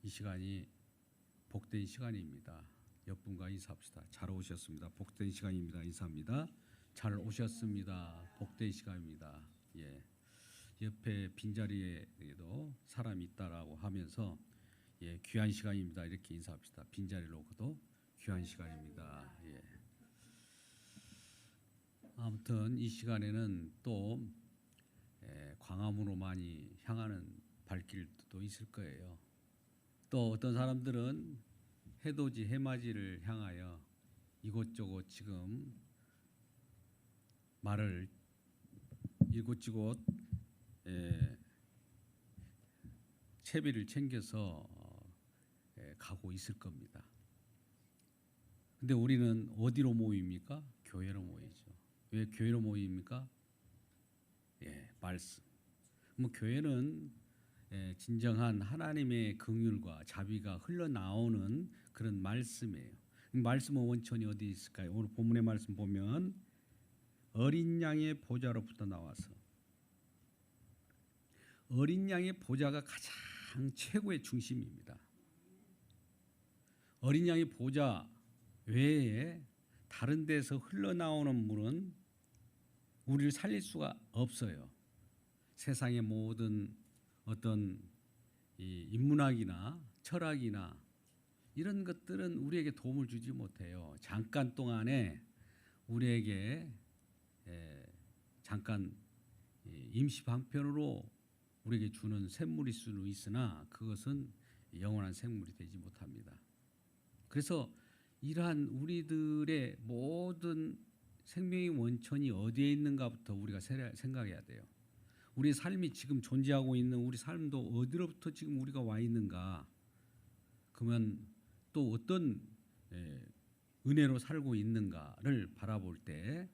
이 시간이 복된 시간입니다. 옆분과 인사합시다. 잘 오셨습니다. 복된 시간입니다. 인사합니다. 잘 오셨습니다. 복된 시간입니다. 예. 옆에 빈자리에도 사람이 있다라고 하면서 귀한 시간입니다. 이렇게 인사합시다. 빈자리로도 귀한 시간입니다. 예. 아무튼 이 시간에는 또 광화문으로 많이 향하는 발길도 있을 거예요. 또 어떤 사람들은 해돋이 해맞이를 향하여 이곳저곳 지금 말을 이곳저곳 채비를 챙겨서 가고 있을 겁니다. 근데 우리는 어디로 모입니까? 교회로 모이죠. 왜 교회로 모입니까? 말씀. 뭐 교회는 진정한 하나님의 긍휼과 자비가 흘러나오는 그런 말씀이에요. 말씀의 원천이 어디 있을까요? 오늘 본문의 말씀 보면 어린 양의 보좌로부터 나와서, 어린 양의 보좌가 가장 최고의 중심입니다. 어린 양의 보좌 외에 다른 데서 흘러나오는 물은 우리를 살릴 수가 없어요. 세상의 모든 어떤 이 인문학이나 철학이나 이런 것들은 우리에게 도움을 주지 못해요. 잠깐 동안에 우리에게 잠깐 임시 방편으로 우리에게 주는 샘물일 수는 있으나 그것은 영원한 샘물이 되지 못합니다. 그래서 이러한 우리들의 모든 생명의 원천이 어디에 있는가부터 우리가 생각해야 돼요. 우리 삶이 지금 존재하고 있는 우리 삶도 어디로부터 지금 우리가 와 있는가? 그러면 또 어떤 은혜로 살고 있는가를 바라볼 때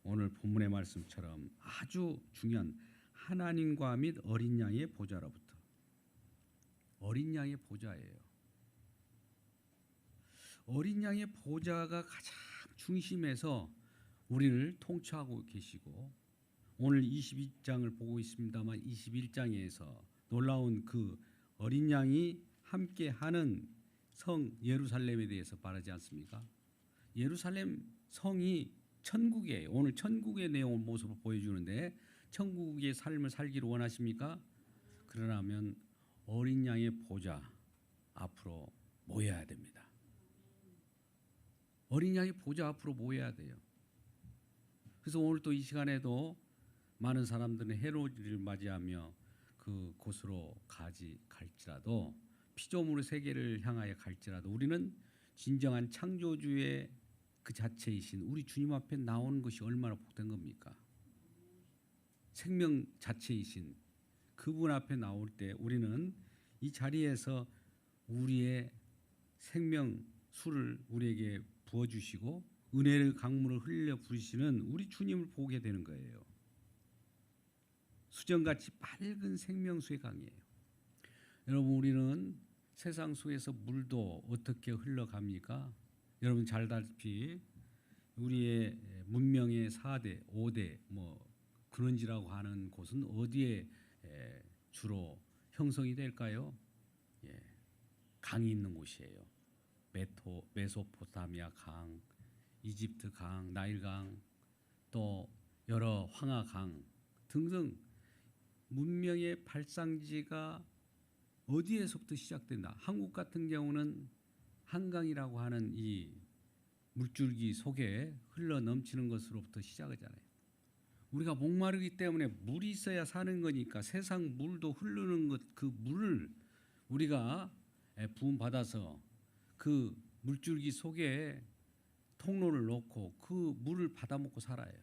오늘 본문의 말씀처럼 아주 중요한 하나님과 및 어린 양의 보좌로부터, 어린 양의 보좌예요. 어린 양의 보좌가 가장 중심에서 우리를 통치하고 계시고, 오늘 22장을 보고 있습니다만 21장에서 놀라운 그 어린 양이 함께하는 성 예루살렘에 대해서 말하지 않습니까? 예루살렘 성이 천국이에요. 오늘 천국의 내용을 모습을 보여주는데, 천국의 삶을 살기를 원하십니까? 그러려면 어린 양의 보좌 앞으로 모여야 됩니다. 어린 양의 보좌 앞으로 모여야 돼요. 그래서 오늘 또 이 시간에도 많은 사람들은 헤로디를 맞이하며 그 곳으로 갈지라도, 피조물의 세계를 향하여 갈지라도 우리는 진정한 창조주의 그 자체이신 우리 주님 앞에 나오는 것이 얼마나 복된 겁니까? 생명 자체이신 그분 앞에 나올 때 우리는 이 자리에서 우리의 생명 수를 우리에게 부어주시고 은혜의 강물을 흘려 부으시는 우리 주님을 보게 되는 거예요. 수정같이 밝은 생명수의 강이에요. 여러분, 우리는 세상 속에서 물도 어떻게 흘러갑니까? 여러분 잘 알다시피 우리의 문명의 4대, 5대 뭐 근원지라고 하는 곳은 어디에 주로 형성이 될까요? 강이 있는 곳이에요. 메소포타미아 강, 이집트 강, 나일 강, 또 여러 황하 강 등등 문명의 발상지가 어디에서부터 시작된다. 한국 같은 경우는 한강이라고 하는 이 물줄기 속에 흘러 넘치는 것으로부터 시작하잖아요. 우리가 목마르기 때문에 물이 있어야 사는 거니까 세상 물도 흐르는 것, 그 물을 우리가 부음 받아서 그 물줄기 속에 통로를 놓고 그 물을 받아 먹고 살아요.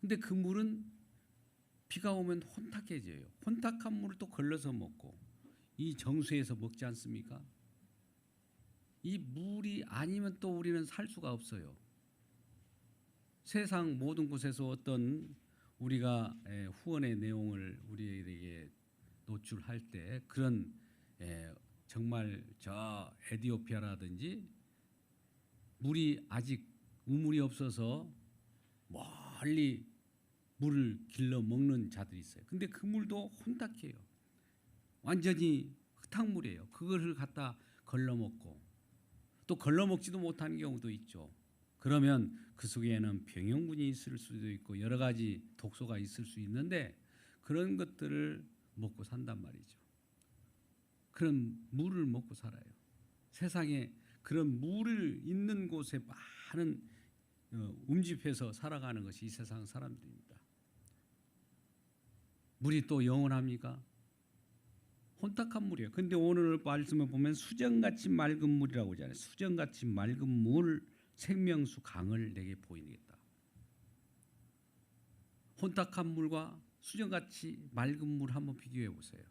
근데 그 물은 비가 오면 혼탁해져요. 혼탁한 물을 또 걸러서 먹고 이 정수에서 먹지 않습니까? 이 물이 아니면 또 우리는 살 수가 없어요. 세상 모든 곳에서 어떤 우리가 후원의 내용을 우리에게 노출할 때 그런 정말 저 에티오피아라든지 물이 아직 우물이 없어서 멀리 물을 길러 먹는 자들이 있어요. 근데 그 물도 혼탁해요. 완전히 흙탕물이에요. 그것을 갖다 걸러먹고 또 걸러먹지도 못하는 경우도 있죠. 그러면 그 속에는 병용분이 있을 수도 있고 여러 가지 독소가 있을 수 있는데 그런 것들을 먹고 산단 말이죠. 그런 물을 먹고 살아요. 세상에 그런 물을 있는 곳에 많은 움집해서 살아가는 것이 이 세상 사람들입니다. 물이 또 영원합니까? 혼탁한 물이에요. 근데 오늘 말씀을 보면 수정같이 맑은 물이라고 하잖아요. 수정같이 맑은 물 생명수 강을 내게 보이겠다. 혼탁한 물과 수정같이 맑은 물 한번 비교해 보세요.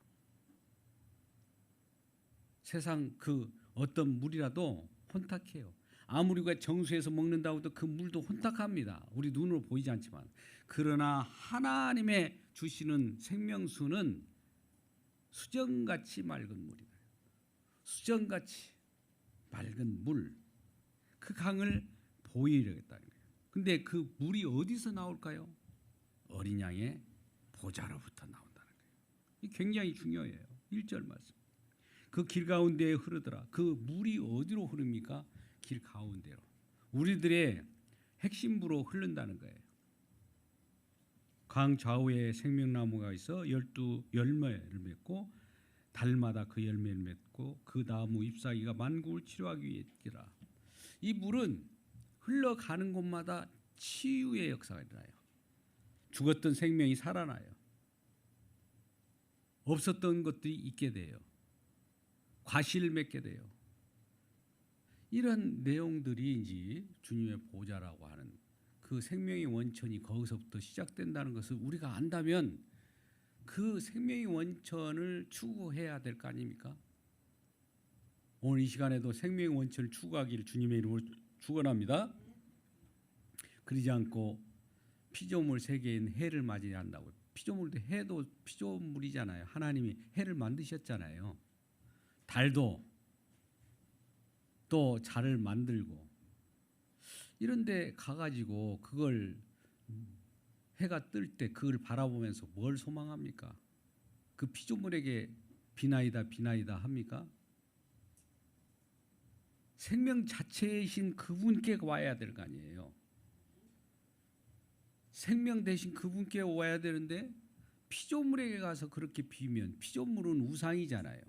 세상 그 어떤 물이라도 혼탁해요. 아무리 우리가 정수해서 먹는다고 해도 그 물도 혼탁합니다. 우리 눈으로 보이지 않지만. 그러나 하나님의 주시는 생명수는 수정같이 맑은 물이다. 수정같이 맑은 물, 그 강을 보이려겠다는 거예요. 근데 그 물이 어디서 나올까요? 어린 양의 보좌로부터 나온다는 거예요. 이 굉장히 중요해요. 1절 말씀. 그 길 가운데에 흐르더라. 그 물이 어디로 흐릅니까? 길 가운데로. 우리들의 핵심부로 흐른다는 거예요. 강 좌우에 생명나무가 있어 12열매를 맺고 달마다 그 열매를 맺고 그 나무 잎사귀가 만국을 치료하기 위해라. 이 물은 흘러가는 곳마다 치유의 역사가 일어나요. 죽었던 생명이 살아나요. 없었던 것들이 있게 돼요. 과실을 맺게 돼요. 이런 내용들이 이제 주님의 보좌라고 하는 그 생명의 원천이 거기서부터 시작된다는 것을 우리가 안다면 그 생명의 원천을 추구해야 될 거 아닙니까? 오늘 이 시간에도 생명의 원천을 추구하기를 주님의 이름으로 축원합니다. 그러지 않고 피조물 세계인 해를 맞이해야 한다고. 피조물도 해도 피조물이잖아요. 하나님이 해를 만드셨잖아요. 달도 또 달을 만들고 이런데 가가지고 그걸 해가 뜰 때 그걸 바라보면서 뭘 소망합니까? 그 피조물에게 비나이다 비나이다 합니까? 생명 자체이신 그분께 와야 될 거 아니에요. 생명 대신 그분께 와야 되는데 피조물에게 가서 그렇게 비면 피조물은 우상이잖아요.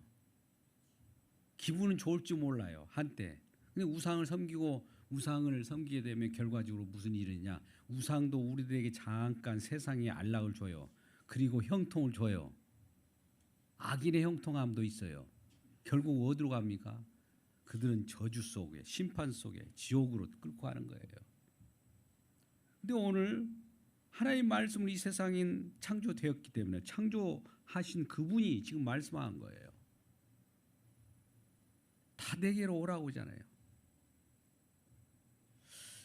기분은 좋을지 몰라요. 한때. 근데 우상을 섬기게 되면 결과적으로 무슨 일이냐? 우상도 우리들에게 잠깐 세상에 안락을 줘요. 그리고 형통을 줘요. 악인의 형통함도 있어요. 결국 어디로 갑니까? 그들은 저주 속에, 심판 속에, 지옥으로 끌고 가는 거예요. 근데 오늘 하나님 말씀을 이 세상인 창조되었기 때문에 창조하신 그분이 지금 말씀한 거예요. 다 내게로 오라고 하잖아요.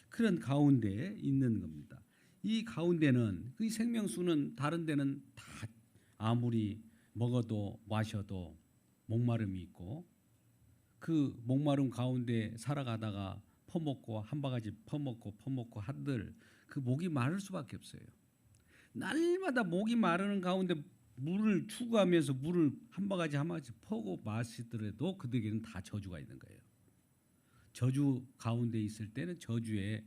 그런 가운데 있는 겁니다. 이 가운데는 그 생명수는 다른 데는 다 아무리 먹어도 마셔도 목마름이 있고 그 목마름 가운데 살아가다가 퍼먹고 한 바가지 퍼먹고 한들 그 목이 마를 수밖에 없어요. 날마다 목이 마르는 가운데 물을 추구하면서 물을 한 바가지 퍼고 마시더라도 그들에게는 다 저주가 있는 거예요. 저주 가운데 있을 때는 저주의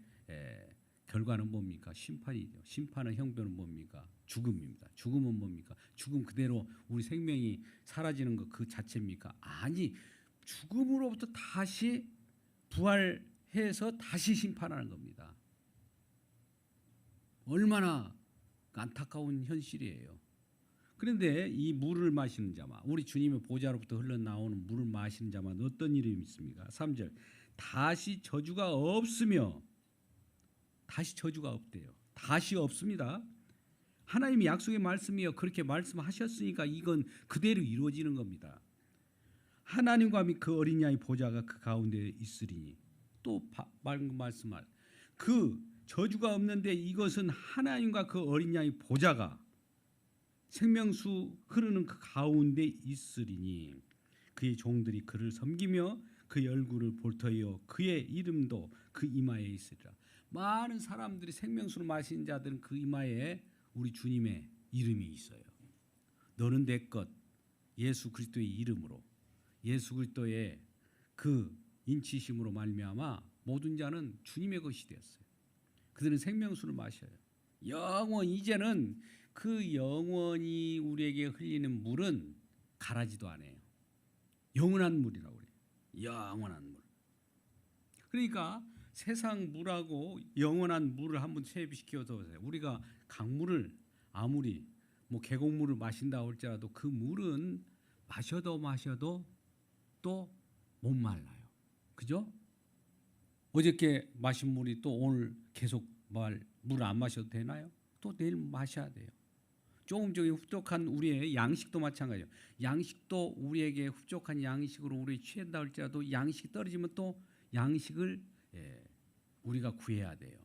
결과는 뭡니까? 심판이죠. 심판의 형편은 뭡니까? 죽음입니다. 죽음은 뭡니까? 죽음 그대로 우리 생명이 사라지는 것 그 자체입니까? 아니, 죽음으로부터 다시 부활해서 다시 심판하는 겁니다. 얼마나 안타까운 현실이에요. 그런데 이 물을 마시는 자만, 우리 주님의 보좌로부터 흘러나오는 물을 마시는 자만 어떤 일이 있습니까? 3절 다시 저주가 없으며, 다시 저주가 없대요. 다시 없습니다. 하나님이 약속의 말씀이요 그렇게 말씀하셨으니까 이건 그대로 이루어지는 겁니다. 하나님과 그 어린 양의 보좌가 그 가운데 있으리니, 또 방금 말씀할 그 저주가 없는데 이것은 하나님과 그 어린 양의 보좌가 생명수 흐르는 그 가운데 있으리니 그의 종들이 그를 섬기며 그의 얼굴을 볼터이어 그의 이름도 그 이마에 있으리라. 많은 사람들이 생명수를 마시는 자들은 그 이마에 우리 주님의 이름이 있어요. 너는 내 것, 예수 그리스도의 이름으로 예수 그리스도의 그 인치심으로 말미암아 모든 자는 주님의 것이 되었어요. 그들은 생명수를 마셔요. 영원 이제는 그 영원히 우리에게 흘리는 물은 가라지도 않아요. 영원한 물이라고 그래요. 영원한 물. 그러니까 세상 물하고 영원한 물을 한번 체비시켜서 보세요. 우리가 강물을 아무리 뭐 계곡물을 마신다 할지라도 그 물은 마셔도 또 못 말라요. 그죠? 어저께 마신 물이 또 오늘 계속 물 안 마셔도 되나요? 또 내일 마셔야 돼요. 조금 흡족한 우리의 양식도 마찬가지예요. 양식도 우리에게 흡족한 양식으로 우리 취한다 할지라도 양식이 떨어지면 또 양식을 우리가 구해야 돼요.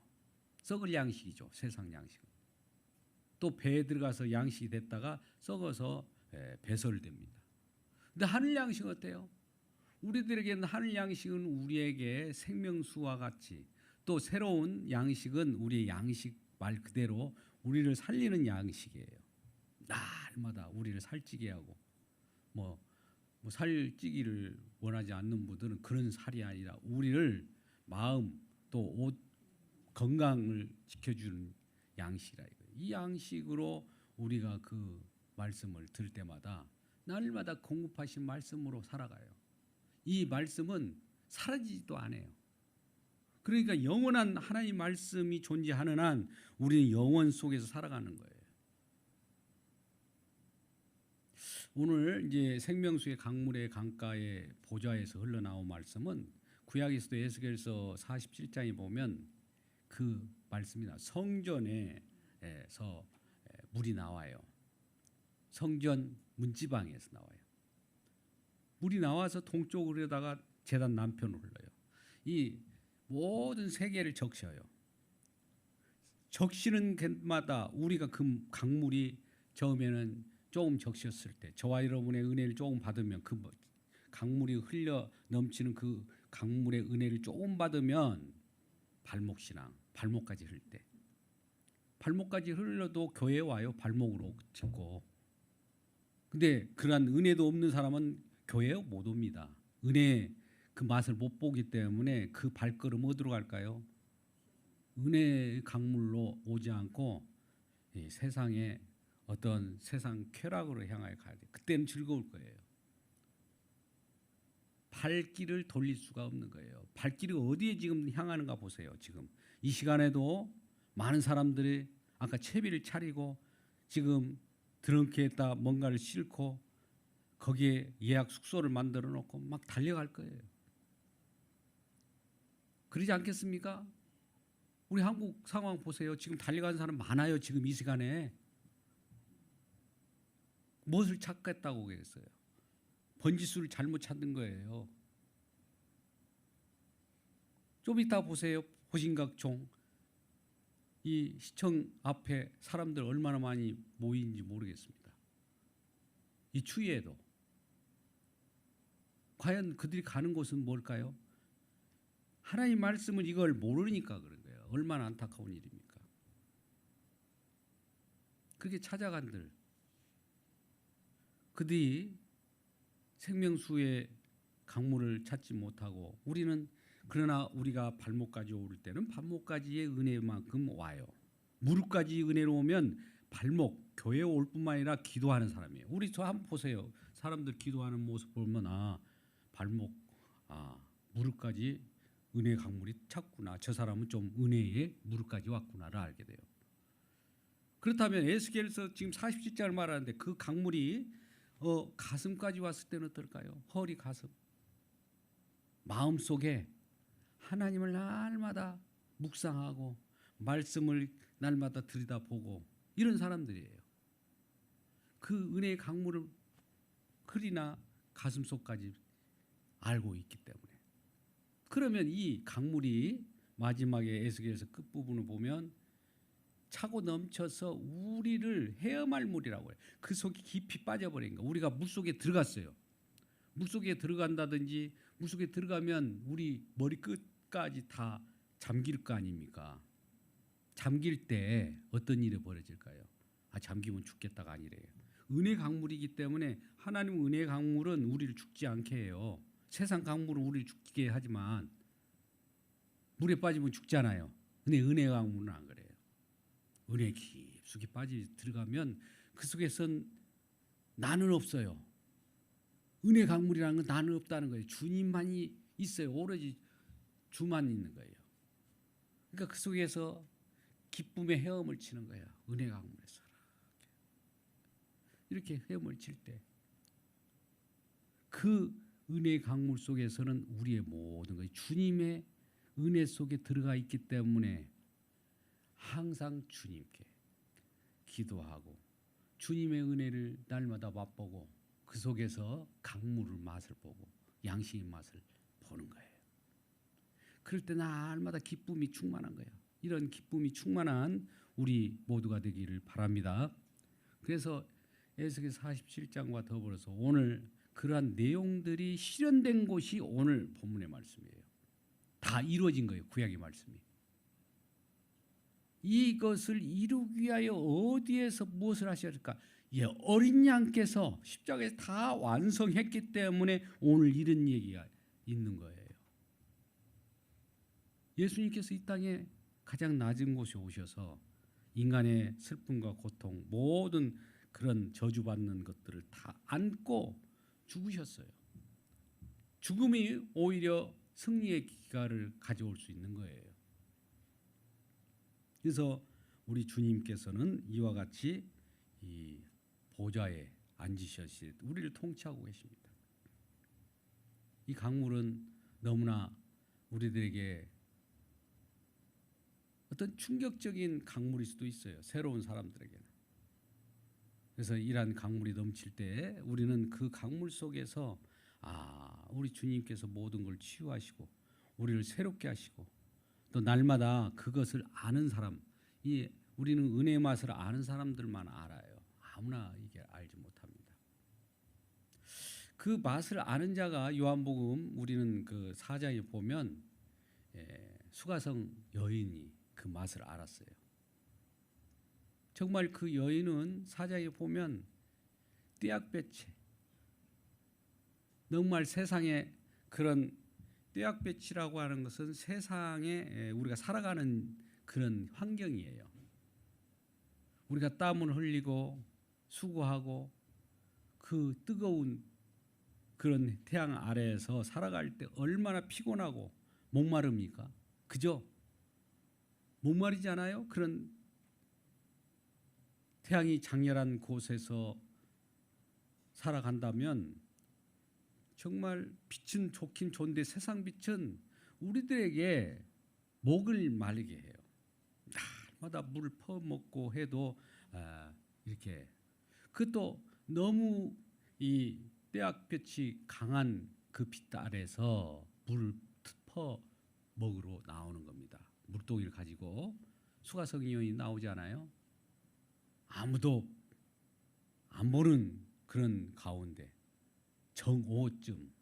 썩을 양식이죠. 세상 양식은. 또 배에 들어가서 양식이 됐다가 썩어서 배설됩니다. 근데 하늘 양식은 어때요? 우리들에게는 하늘 양식은 우리에게 생명수와 같이 또 새로운 양식은 우리의 양식 말 그대로 우리를 살리는 양식이에요. 날마다 우리를 살찌게 하고 뭐 살찌기를 원하지 않는 분들은 그런 살이 아니라 우리를 마음 또 옷 건강을 지켜주는 양식이라 이거예요. 이 양식으로 우리가 그 말씀을 들을 때마다 날마다 공급하신 말씀으로 살아가요. 이 말씀은 사라지지도 않아요. 그러니까 영원한 하나님 말씀이 존재하는 한 우리는 영원 속에서 살아가는 거예요. 오늘 이제 생명수의 강물의 강가의 보좌에서 흘러나온 말씀은 구약에서도 에스겔서 47장에 보면 그 말씀이나 성전에서 물이 나와요. 성전 문지방에서 나와요. 물이 나와서 동쪽으로 흘러다가 제단 남편으로 흘러요. 이 모든 세계를 적셔요. 적시는 곳마다 우리가 그 강물이 처음에는 조금 적셨을 때 저와 여러분의 은혜를 조금 받으면 그 강물이 흘러 넘치는 그 강물의 은혜를 조금 받으면 발목신앙, 발목까지 흘릴 때 발목까지 흘러도 교회에 와요. 발목으로 짚고. 근데 그러한 은혜도 없는 사람은 교회에 못 옵니다. 은혜 그 맛을 못 보기 때문에 그 발걸음 어디로 갈까요? 은혜의 강물로 오지 않고 이 세상에 어떤 세상 쾌락으로 향하여 가야 돼요. 그때는 즐거울 거예요. 발길을 돌릴 수가 없는 거예요. 발길이 어디에 지금 향하는가 보세요. 지금 이 시간에도 많은 사람들이 아까 채비를 차리고 지금 드렁키에다 뭔가를 싣고 거기에 예약 숙소를 만들어 놓고 막 달려갈 거예요. 그러지 않겠습니까? 우리 한국 상황 보세요. 지금 달려가는 사람 많아요. 지금 이 시간에. 무엇을 찾겠다고 그랬어요? 번지수를 잘못 찾는 거예요. 좀 이따 보세요. 호신각종. 이 시청 앞에 사람들 얼마나 많이 모이는지 모르겠습니다. 이 추위에도. 과연 그들이 가는 곳은 뭘까요? 하나님 말씀을 이걸 모르니까 그런 거예요. 얼마나 안타까운 일입니까? 그렇게 찾아간들 그들이 생명수의 강물을 찾지 못하고 우리는 그러나 우리가 발목까지 오를 때는 발목까지의 은혜만큼 와요. 무릎까지 은혜로 오면 발목 교회에 올 뿐만 아니라 기도하는 사람이에요. 우리 저 한번 보세요. 사람들 기도하는 모습 보면 발목 무릎까지 은혜 강물이 찼구나. 저 사람은 좀 은혜에 무릎까지 왔구나를 알게 돼요. 그렇다면 에스겔서 지금 47장을 말하는데 그 강물이 가슴까지 왔을 때는 어떨까요? 허리 가슴. 마음속에 하나님을 날마다 묵상하고 말씀을 날마다 들여다보고 이런 사람들이에요. 그 은혜의 강물을 허리나 가슴속까지 알고 있기 때문에. 그러면 이 강물이 마지막에 에스겔서 끝부분을 보면 차고 넘쳐서 우리를 헤엄할 물이라고 해요. 그 속이 깊이 빠져버린 거. 우리가 물속에 들어갔어요. 물속에 들어간다든지 물속에 들어가면 우리 머리 끝까지 다 잠길 거 아닙니까? 잠길 때 어떤 일이 벌어질까요? 잠기면 죽겠다가 아니래요. 은혜 강물이기 때문에 하나님 은혜 강물은 우리를 죽지 않게 해요. 세상 강물은 우리를 죽게 하지만 물에 빠지면 죽잖아요. 근데 은혜 강물은 안 그래요. 은혜 깊숙이 들어가면 그 속에선 나는 없어요. 은혜 강물이라는 건 나는 없다는 거예요. 주님만이 있어요. 오로지 주만 있는 거예요. 그러니까 그 속에서 기쁨의 헤엄을 치는 거예요. 은혜 강물에서 이렇게 헤엄을 칠 때 그 은혜 강물 속에서는 우리의 모든 것이 주님의 은혜 속에 들어가 있기 때문에 항상 주님께 기도하고 주님의 은혜를 날마다 맛보고 그 속에서 강물의 맛을 보고 양식의 맛을 보는 거예요. 그럴 때 날마다 기쁨이 충만한 거예요. 이런 기쁨이 충만한 우리 모두가 되기를 바랍니다. 그래서 에스겔 47장과 더불어서 오늘 그러한 내용들이 실현된 곳이 오늘 본문의 말씀이에요. 다 이루어진 거예요. 구약의 말씀이. 이것을 이루기 위하여 어디에서 무엇을 하셨을까? 어린 양께서 십자가에서 다 완성했기 때문에 오늘 이런 얘기가 있는 거예요. 예수님께서 이 땅에 가장 낮은 곳에 오셔서 인간의 슬픔과 고통 모든 그런 저주받는 것들을 다 안고 죽으셨어요. 죽음이 오히려 승리의 기가를 가져올 수 있는 거예요. 그래서 우리 주님께서는 이와 같이 이 보좌에 앉으셨을 때 우리를 통치하고 계십니다. 이 강물은 너무나 우리들에게 어떤 충격적인 강물일 수도 있어요. 새로운 사람들에게는. 그래서 이러한 강물이 넘칠 때 우리는 그 강물 속에서 우리 주님께서 모든 걸 치유하시고 우리를 새롭게 하시고 또 날마다 그것을 아는 사람, 우리는 은혜의 맛을 아는 사람들만 알아요. 아무나 이게 알지 못합니다. 그 맛을 아는 자가 요한복음 우리는 그 4장에 보면 수가성 여인이 그 맛을 알았어요. 정말 그 여인은 4장에 보면 떼약볕에 정말 세상에 그런 떼약볕이라고 하는 것은 세상에 우리가 살아가는 그런 환경이에요. 우리가 땀을 흘리고 수고하고 그 뜨거운 그런 태양 아래에서 살아갈 때 얼마나 피곤하고 목마릅니까? 그죠? 목마르지 않아요? 그런 태양이 장렬한 곳에서 살아간다면 정말 빛은 좋긴 좋은데 세상 빛은 우리들에게 목을 마르게 해요. 날마다 물을 퍼먹고 해도 이렇게 그것도 너무 이 떼약볕이 강한 그 빛 아래서 물을 퍼 먹으러 나오는 겁니다. 물동이를 가지고 수가성 여인이 나오지 않아요? 아무도 안 보는 그런 가운데 정오쯤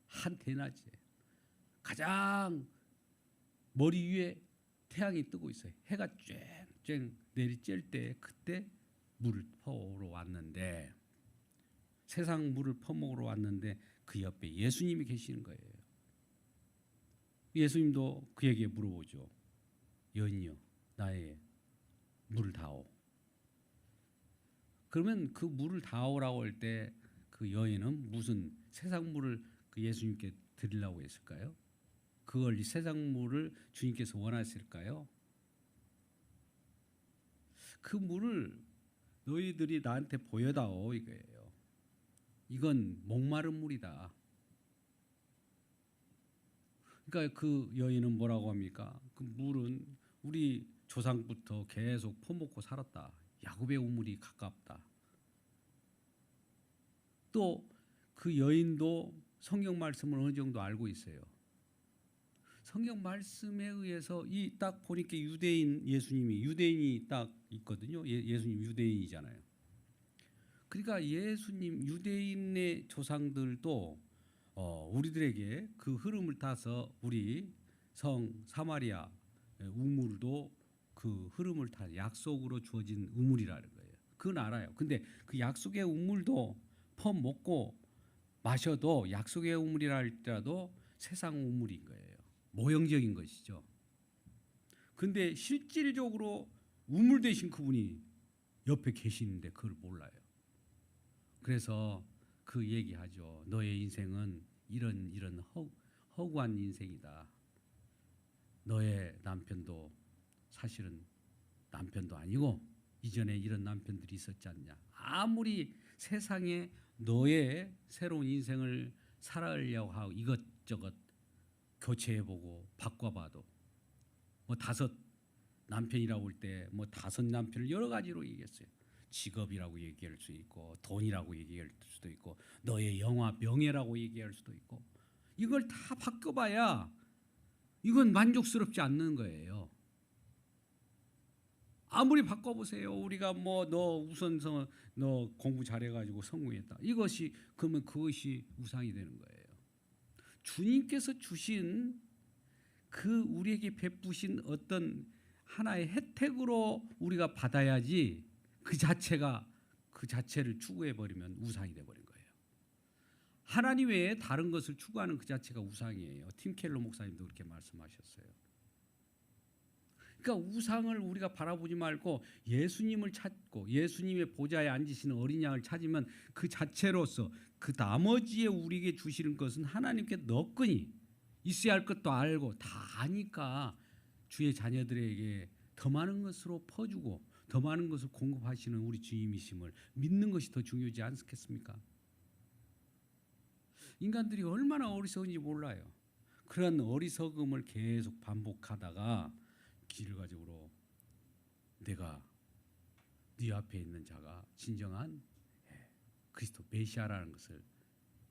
한 대낮에 가장 머리 위에 태양이 뜨고 있어요. 해가 쨍쨍 내리쬐을 때 그때 물을 퍼오러 왔는데 세상 물을 퍼먹으러 왔는데 그 옆에 예수님이 계시는 거예요. 예수님도 그에게 물어보죠. 여인이여 나의 물을 다오. 그러면 그 물을 다오라고 할 때 그 여인은 무슨 세상 물을 그 예수님께 드리려고 했을까요? 그걸 이 세상 물을 주님께서 원하실까요? 그 물을 너희들이 나한테 보여다오 이거예요. 이건 목마른 물이다. 그러니까 그 여인은 뭐라고 합니까? 그 물은 우리 조상부터 계속 퍼먹고 살았다. 야곱의 우물이 가깝다. 또 그 여인도 성경 말씀을 어느 정도 알고 있어요. 성경 말씀에 의해서 이 딱 보니까 유대인 예수님이 유대인이 딱 있거든요. 예수님 유대인이잖아요. 그러니까 예수님 유대인의 조상들도 우리들에게 그 흐름을 타서 우리 성 사마리아 우물도 그 흐름을 타 약속으로 주어진 우물이라는 거예요. 그건 알아요. 근데 그 약속의 우물도 퍼먹고 마셔도 약속의 우물이라 할지라도 세상 우물인 거예요. 모형적인 것이죠. 근데 실질적으로 우물 되신 그분이 옆에 계시는데 그걸 몰라요. 그래서 그 얘기하죠. 너의 인생은 이런 허구한 인생이다. 너의 남편도 사실은 남편도 아니고 이전에 이런 남편들이 있었지 않냐. 아무리 세상에 너의 새로운 인생을 살아가려고 하고 이것저것 교체해보고 바꿔봐도 뭐 다섯 남편이라고 할 때 뭐 다섯 남편을 여러 가지로 얘기했어요. 직업이라고 얘기할 수 있고 돈이라고 얘기할 수도 있고 너의 영화 명예라고 얘기할 수도 있고 이걸 다 바꿔봐야 이건 만족스럽지 않는 거예요. 아무리 바꿔보세요. 우리가 뭐 너 우선 너 공부 잘해가지고 성공했다. 이것이 그러면 그것이 우상이 되는 거예요. 주님께서 주신 그 우리에게 베푸신 어떤 하나의 혜택으로 우리가 받아야지 그 자체를 추구해 버리면 우상이 돼 버린 거예요. 하나님 외에 다른 것을 추구하는 그 자체가 우상이에요. 팀 켈러 목사님도 그렇게 말씀하셨어요. 그러니까 우상을 우리가 바라보지 말고 예수님을 찾고 예수님의 보좌에 앉으시는 어린 양을 찾으면 그 자체로서 그 나머지에 우리에게 주시는 것은 하나님께 너끈히 있어야 할 것도 알고 다 아니까 주의 자녀들에게 더 많은 것으로 퍼주고 더 많은 것을 공급하시는 우리 주님이심을 믿는 것이 더 중요하지 않겠습니까? 인간들이 얼마나 어리석은지 몰라요. 그런 어리석음을 계속 반복하다가 결과적으로 내가 네 앞에 있는 자가 진정한 그리스도 메시아라는 것을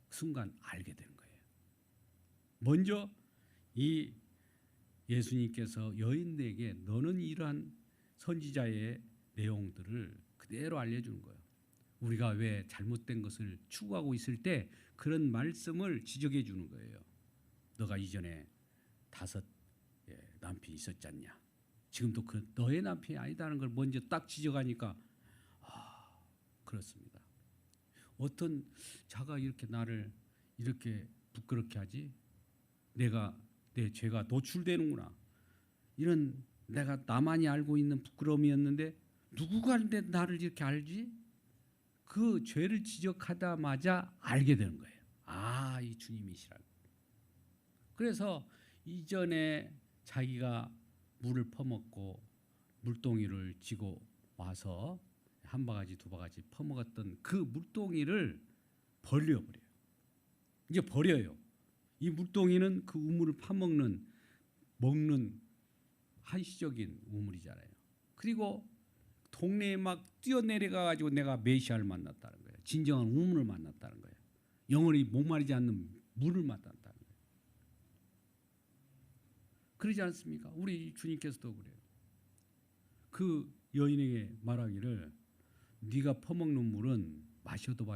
순간 알게 되는 거예요. 먼저 이 예수님께서 여인에게 너는 이러한 선지자의 내용들을 그대로 알려주는 거예요. 우리가 왜 잘못된 것을 추구하고 있을 때 그런 말씀을 지적해 주는 거예요. 너가 이전에 5 남편이 있었지 않냐. 지금도 그 너의 남편이 아니다는 걸 먼저 딱 지적하니까 그렇습니다. 어떤 자가 이렇게 나를 이렇게 부끄럽게 하지? 내 죄가 노출되는구나. 이런 내가 나만이 알고 있는 부끄러움이었는데 누구가 나를 이렇게 알지? 그 죄를 지적하자마자 알게 되는 거예요. 이 주님이시라고. 그래서 이전에 자기가 물을 퍼먹고 물동이를 쥐고 와서 한 바가지 두 바가지 퍼먹었던 그 물동이를 버려버려요. 이제 버려요. 이 물동이는 그 우물을 먹는 한시적인 우물이잖아요. 그리고 동네에 막 뛰어내려가 가지고 내가 메시아를 만났다는 거예요. 진정한 우물을 만났다는 거예요. 영원히 목마르지 않는 물을 만났다는 거예요. 그러지 않습니까? 우리 주님께서도 그래요. 그 여인에게 말하기를 네가 퍼먹는 물은 마셔도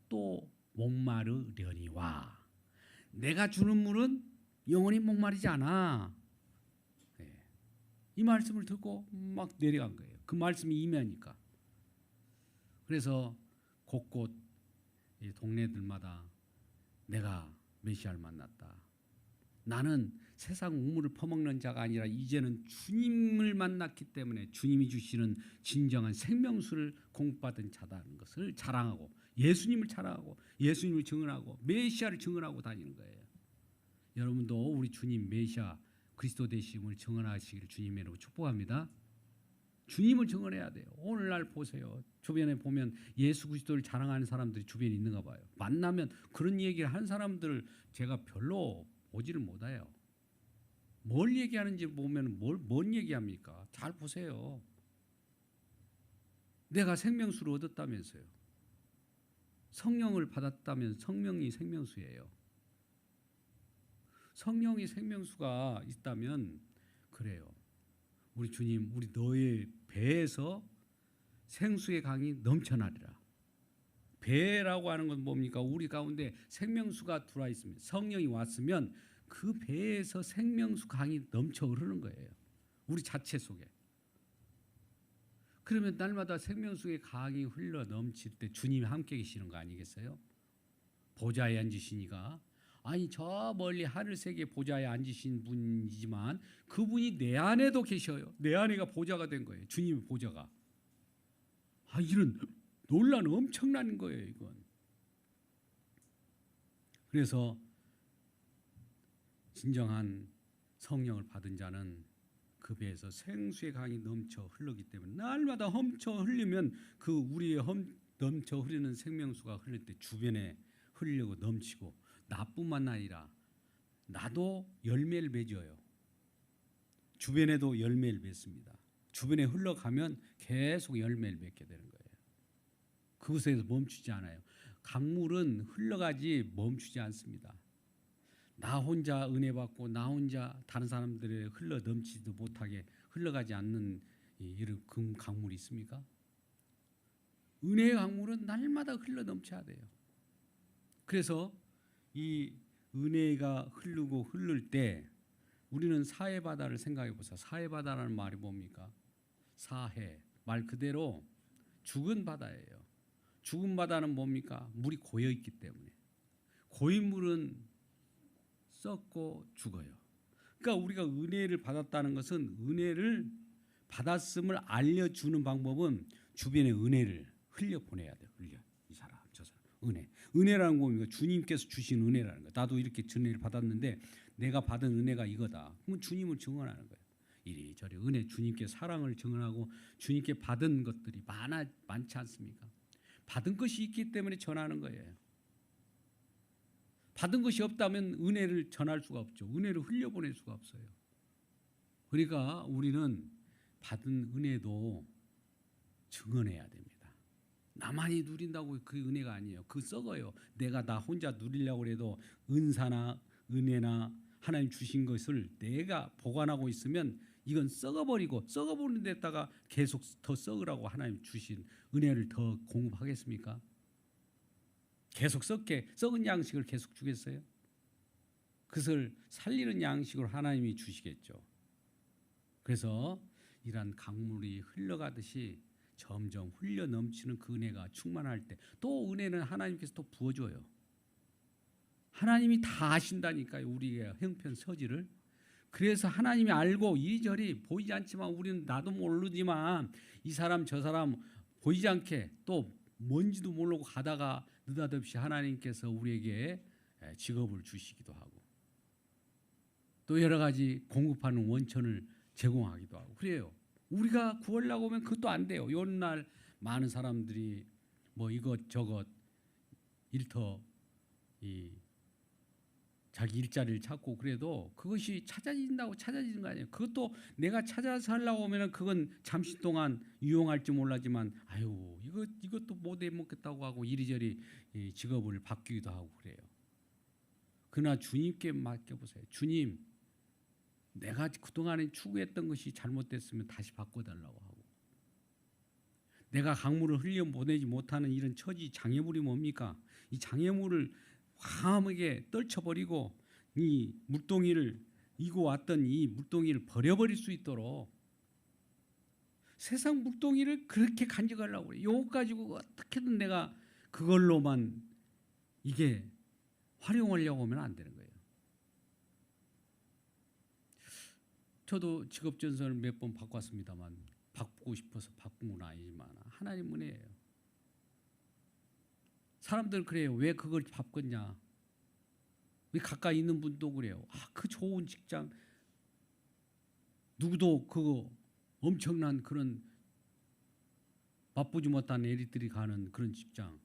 또 목마르려니와 내가 주는 물은 영원히 목마르지 않아. 이 말씀을 듣고 막 내려간 거예요. 그 말씀이 임하니까. 그래서 곳곳 이 동네들마다 내가 메시아를 만났다. 나는 세상 우물을 퍼먹는 자가 아니라 이제는 주님을 만났기 때문에 주님이 주시는 진정한 생명수를 공급받은 자다는 것을 자랑하고 예수님을 자랑하고 예수님을 증언하고 메시아를 증언하고 다니는 거예요. 여러분도 우리 주님 메시아 그리스도 되심을 증언하시기를 주님의 이름으로 축복합니다. 주님을 증언해야 돼요. 오늘날 보세요. 주변에 보면 예수 그리스도를 자랑하는 사람들이 주변에 있는가 봐요. 만나면 그런 얘기를 하는 사람들을 제가 별로 보지를 못해요. 뭘 얘기하는지 보면 뭔 얘기합니까? 잘 보세요. 내가 생명수를 얻었다면서요. 성령을 받았다면 성령이 생명수예요. 성령이 생명수가 있다면 그래요. 우리 주님, 우리 너의 배에서 생수의 강이 넘쳐나리라. 배라고 하는 건 뭡니까? 우리 가운데 생명수가 들어와 있습니다. 성령이 왔으면 그 배에서 생명수 강이 넘쳐 흐르는 거예요. 우리 자체 속에. 그러면 날마다 생명수의 강이 흘러 넘칠 때 주님이 함께 계시는 거 아니겠어요? 보좌에 앉으시니까 아니 저 멀리 하늘세계 보좌에 앉으신 분이지만 그분이 내 안에도 계셔요. 내 안에가 보좌가 된 거예요. 주님의 보좌가. 이런 논란 엄청난 거예요, 이건. 그래서 진정한 성령을 받은 자는 그 배에서 생수의 강이 넘쳐 흐르기 때문에 날마다 넘쳐 흘리면 그 우리의 넘쳐 흐르는 생명수가 흐를 때 주변에 흐르고 넘치고 나뿐만 아니라 나도 열매를 맺어요. 주변에도 열매를 맺습니다. 주변에 흘러가면 계속 열매를 맺게 되는 거예요. 그곳에서 멈추지 않아요. 강물은 흘러가지 멈추지 않습니다. 나 혼자 은혜 받고 나 혼자 다른 사람들의 흘러 넘치지도 못하게 흘러가지 않는 이런 강물이 있습니까? 은혜의 강물은 날마다 흘러 넘쳐야 돼요. 그래서 이 은혜가 흐르고 흐를 때 우리는 사해바다를 생각해 보세요. 사해바다라는 말이 뭡니까? 사해, 말 그대로 죽은 바다예요. 죽은 바다는 뭡니까? 물이 고여 있기 때문에. 고인 물은 썩고 죽어요. 그러니까 우리가 은혜를 받았다는 것은 은혜를 받았음을 알려주는 방법은 주변에 은혜를 흘려보내야 돼요. 이 사람 저 사람 은혜라는 거 뭡니까? 주님께서 주신 은혜라는 거. 나도 이렇게 은혜를 받았는데 내가 받은 은혜가 이거다. 그러면 주님을 증언하는 거예요. 이리저리 은혜, 주님께 사랑을 증언하고 주님께 받은 것들이 많지 않습니까? 받은 것이 있기 때문에 전하는 거예요. 받은 것이 없다면 은혜를 전할 수가 없죠. 은혜를 흘려보낼 수가 없어요. 그러니까 우리는 받은 은혜도 증언해야 됩니다. 나만이 누린다고 그 은혜가 아니에요. 그 썩어요. 내가 나 혼자 누리려고 해도 은사나 은혜나 하나님 주신 것을 내가 보관하고 있으면 이건 썩어버리고 썩어버리는 데다가 계속 더 썩으라고 하나님 주신 은혜를 더 공급하겠습니까? 계속 썩은 양식을 계속 주겠어요? 그것을 살리는 양식으로 하나님이 주시겠죠. 그래서 이러한 강물이 흘러가듯이 점점 흘려 넘치는 그 은혜가 충만할 때 또 은혜는 하나님께서 또 부어줘요. 하나님이 다 아신다니까요. 우리의 형편서지를. 그래서 하나님이 알고 이리저리 보이지 않지만 우리는 나도 모르지만 이 사람 저 사람 보이지 않게 또 뭔지도 모르고 가다가 느닷없이 하나님께서 우리에게 직업을 주시기도 하고 또 여러 가지 공급하는 원천을 제공하기도 하고 그래요. 우리가 구하려고 하면 그것도 안 돼요. 이런 날 많은 사람들이 뭐 이것저것 일터 자기 일자리를 찾고 그래도 그것이 찾아지는 거 아니에요. 그것도 내가 찾아서 하려고 하면 그건 잠시 동안 유용할지 몰라지만 이것도 못 해먹겠다고 하고 이리저리 직업을 바뀌기도 하고 그래요. 그러나 주님께 맡겨보세요. 주님, 내가 그동안에 추구했던 것이 잘못됐으면 다시 바꿔달라고 하고 내가 강물을 흘려보내지 못하는 이런 처지 장애물이 뭡니까? 이 장애물을 화하게 떨쳐버리고 이 물동이를 이고 왔던 이 물동이를 버려버릴 수 있도록 세상 물동이를 그렇게 간직하려고 그래요. 요거 가지고 어떻게든 내가 그걸로만 이게 활용하려고 하면 안 되는 거예요. 저도 직업전선을 몇 번 바꿨습니다만 바꾸고 싶어서 바꾼 건 아니지만 하나님 은혜예요. 사람들 그래요. 왜 그걸 바꿨냐? 왜 가까이 있는 분도 그래요. 그 좋은 직장 누구도 그거 엄청난 그런 맛보지 못한 엘리트들이 가는 그런 직장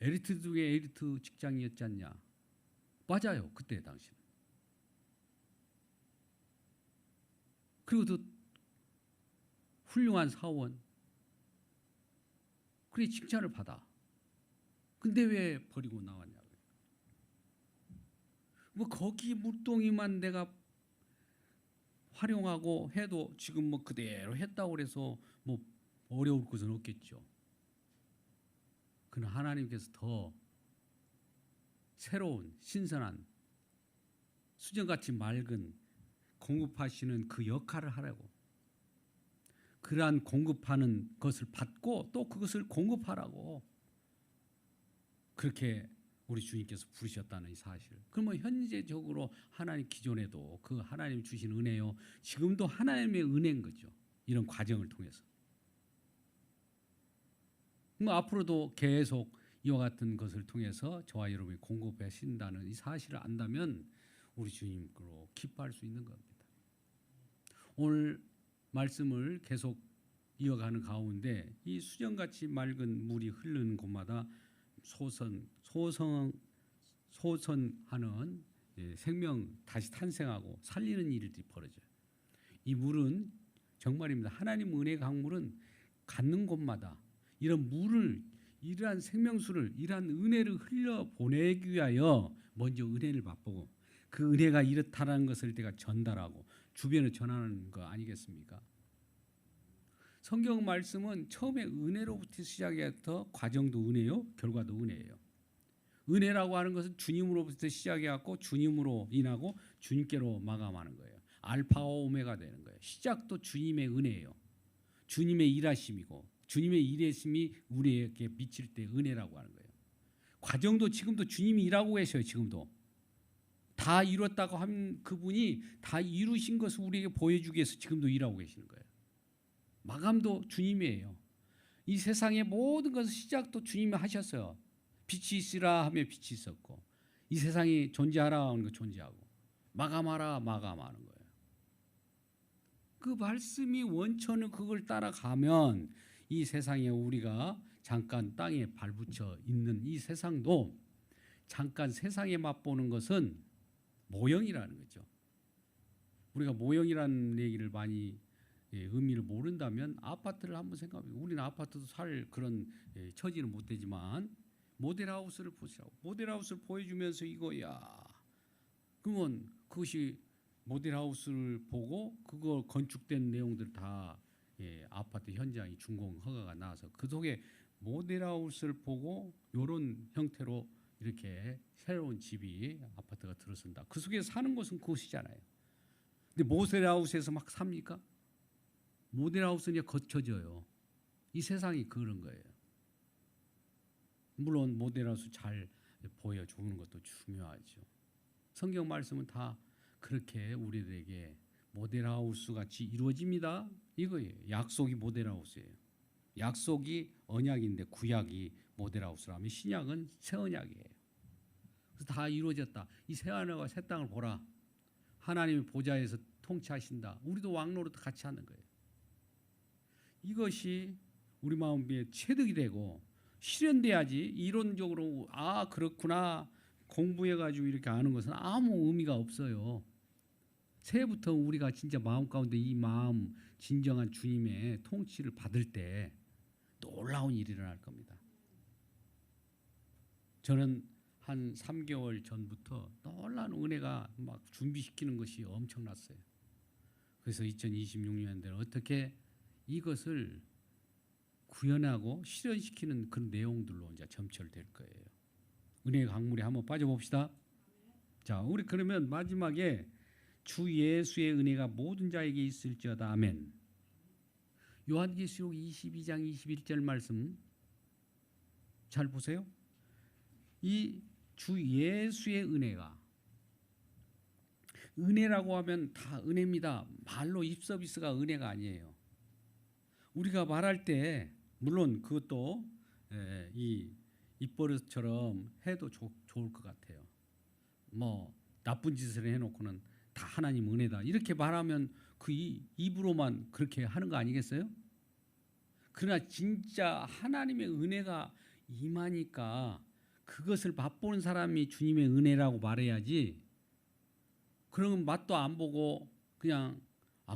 엘리트 중에 엘리트 직장이었지 않냐? 맞아요. 그때 당시는. 그리고 또 훌륭한 사원 그래 칭찬을 받아. 근데 왜 버리고 나왔냐고요. 뭐 거기 물동이만 내가 활용하고 해도 지금 뭐 그대로 했다고 해서 뭐 어려울 것은 없겠죠. 그러나 하나님께서 더 새로운 신선한 수정같이 맑은 공급하시는 그 역할을 하라고. 그러한 공급하는 것을 받고 또 그것을 공급하라고 그렇게 우리 주님께서 부르셨다는 이 사실. 그러면 현재적으로 하나님 기존에도 그 하나님 주신 은혜요. 지금도 하나님의 은혜인 거죠. 이런 과정을 통해서. 뭐 앞으로도 계속 이와 같은 것을 통해서 저와 여러분이 공급하신다는 이 사실을 안다면 우리 주님으로 기뻐할 수 있는 겁니다. 오늘 말씀을 계속 이어가는 가운데 이 수정같이 맑은 물이 흐르는 곳마다 소선하는 생명 다시 탄생하고 살리는 일들이 벌어져요. 이 물은 정말입니다. 하나님 은혜 강물은 갖는 곳마다 이런 물을 이러한 생명수를 이러한 은혜를 흘려 보내기 위하여 먼저 은혜를 맛보고 그 은혜가 이렇다라는 것을 내가 전달하고 주변에 전하는 거 아니겠습니까? 성경 말씀은 처음에 은혜로부터 시작해서 과정도 은혜요, 결과도 은혜예요. 은혜라고 하는 것은 주님으로부터 시작해갖고 주님으로 인하고 주님께로 마감하는 거예요. 알파와 오메가 되는 거예요. 시작도 주님의 은혜예요. 주님의 일하심이고 주님의 일하심이 우리에게 미칠 때 은혜라고 하는 거예요. 과정도 지금도 주님이 일하고 계셔요. 지금도. 다 이뤘다고 한 그분이 다 이루신 것을 우리에게 보여주기 위해서 지금도 일하고 계시는 거예요. 마감도 주님이에요. 이 세상의 모든 것을 시작도 주님이 하셨어요. 빛이 있으라 하며 빛이 있었고 이 세상이 존재하라 하는 거 존재하고 마감하라 마감하는 거예요. 그 말씀이 원천은 그걸 따라가면 이 세상에 우리가 잠깐 땅에 발붙여 있는 이 세상도 잠깐 세상에 맛보는 것은 모형이라는 거죠. 우리가 모형이라는 얘기를 많이 의미를 모른다면 아파트를 한번 생각해보세요. 우리는 아파트도 살 그런 처지는 못 되지만 모델하우스를 보시라고. 모델하우스를 보여주면서 이거야. 그러면 그것이 모델하우스를 보고 그거 건축된 내용들 다 아파트 현장이 준공 허가가 나와서 그 속에 모델하우스를 보고 이런 형태로 이렇게 새로운 집이 아파트가 들어선다. 그 속에 사는 곳은 그것이잖아요. 근데 모델하우스에서 막 삽니까? 모델하우스는 거쳐져요. 이 세상이 그런 거예요. 물론 모델하우스 잘 보여주는 것도 중요하죠. 성경 말씀은 다 그렇게 우리들에게 모델하우스 같이 이루어집니다. 이거예요. 약속이 모델하우스예요. 약속이 언약인데 구약이 모델하우스라면 신약은 새 언약이에요. 그래서 다 이루어졌다. 이 새 하늘과 새 땅을 보라. 하나님의 보좌에서 통치하신다. 우리도 왕노릇 같이 하는 거예요. 이것이 우리 마음에 체득이 되고 실현돼야지 이론적으로 아 그렇구나 공부해가지고 이렇게 아는 것은 아무 의미가 없어요. 새해부터 우리가 진짜 마음 가운데 이 마음 진정한 주님의 통치를 받을 때 놀라운 일이 일어날 겁니다. 저는 한 3개월 전부터 놀라운 은혜가 막 준비시키는 것이 엄청났어요. 그래서 2026년대는 어떻게 이것을 구현하고 실현시키는 그런 내용들로 이제 점철될 거예요. 은혜의 강물에 한번 빠져봅시다. 자, 우리 그러면 마지막에 주 예수의 은혜가 모든 자에게 있을지어다. 아멘. 요한계시록 22장 21절 말씀 잘 보세요. 이 주 예수의 은혜라고 하면 다 은혜입니다. 말로 입서비스가 은혜가 아니에요. 우리가 말할 때 물론 그것도 이 입버릇처럼 해도 좋을 것 같아요. 뭐 나쁜 짓을 해놓고는 다 하나님 은혜다 이렇게 말하면 그 입으로만 그렇게 하는 거 아니겠어요? 그러나 진짜 하나님의 은혜가 임하니까 그것을 맛보는 사람이 주님의 은혜라고 말해야지. 그런 맛도 안 보고 그냥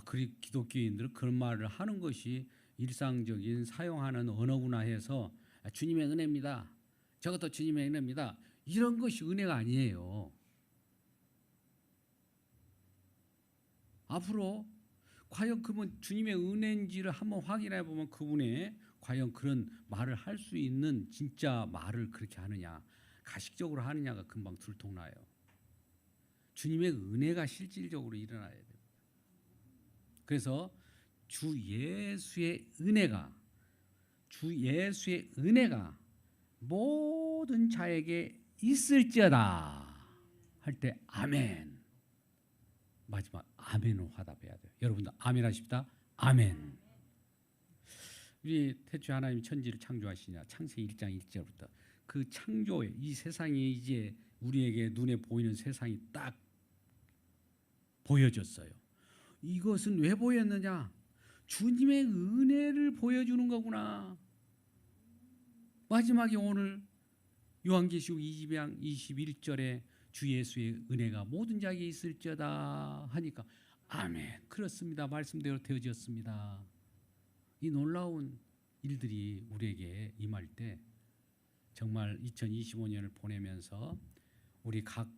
그리 기독교인들은 그런 말을 하는 것이 일상적인 사용하는 언어구나 해서 주님의 은혜입니다. 저것도 주님의 은혜입니다. 이런 것이 은혜가 아니에요. 앞으로 과연 그분 주님의 은혜인지를 한번 확인해 보면 그분의 과연 그런 말을 할 수 있는 진짜 말을 그렇게 하느냐 가식적으로 하느냐가 금방 들통나요. 주님의 은혜가 실질적으로 일어나야 돼요. 그래서 주 예수의 은혜가 모든 자에게 있을지어다 할 때 아멘. 마지막 아멘으로 화답해야 돼요. 여러분도 아멘 하십니다. 아멘. 우리 태초에 하나님이 천지를 창조하시냐 창세기 1장 1절부터 그 창조의 이 세상이 이제 우리에게 눈에 보이는 세상이 딱 보여졌어요. 이것은 왜 보였느냐? 주님의 은혜를 보여주는 거구나. 마지막에 오늘 요한계시록 20장 21절에 주 예수의 은혜가 모든 자에게 있을지어다 하니까 아멘. 그렇습니다. 말씀대로 되어졌습니다. 이 놀라운 일들이 우리에게 임할 때 정말 2025년을 보내면서 우리 각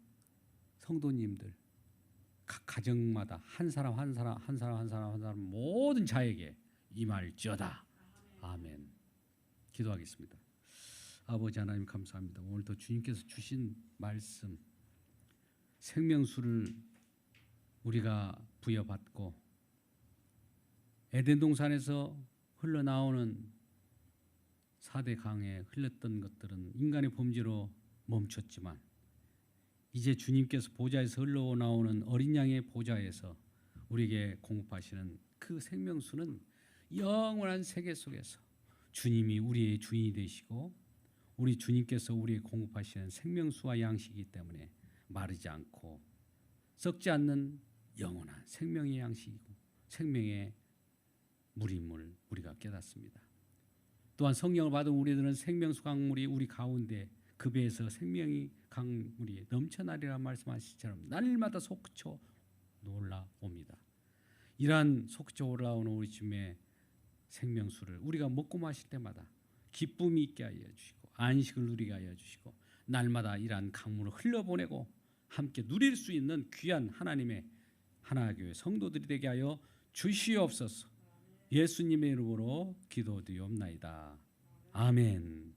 성도님들 각 가정마다 한 사람 모든 자에게 임할지어다. 아멘. 기도하겠습니다. 아버지 하나님 감사합니다. 오늘도 주님께서 주신 말씀 생명수를 우리가 부여받고 에덴 동산에서 흘러나오는 4대 강에 흘렀던 것들은 인간의 범죄로 멈췄지만 이제 주님께서 보좌에서 흘러나오는 어린 양의 보좌에서 우리에게 공급하시는 그 생명수는 영원한 세계 속에서 주님이 우리의 주인이 되시고 우리 주님께서 우리에게 공급하시는 생명수와 양식이기 때문에 마르지 않고 썩지 않는 영원한 생명의 양식이고 생명의 물임을 우리가 깨닫습니다. 또한 성령을 받은 우리들은 생명수 강물이 우리 가운데 그 배에서 생명의 강물이 넘쳐나리라 말씀하시처럼 날마다 솟구쳐 올라옵니다. 이러한 솟구쳐 올라오는 우리 주님의 생명수를 우리가 먹고 마실 때마다 기쁨이 있게 하여 주시고 안식을 누리게 하여 주시고 날마다 이러한 강물을 흘려보내고 함께 누릴 수 있는 귀한 하나님의 하나교회 성도들이 되게 하여 주시옵소서. 예수님의 이름으로 기도드리옵나이다. 아멘.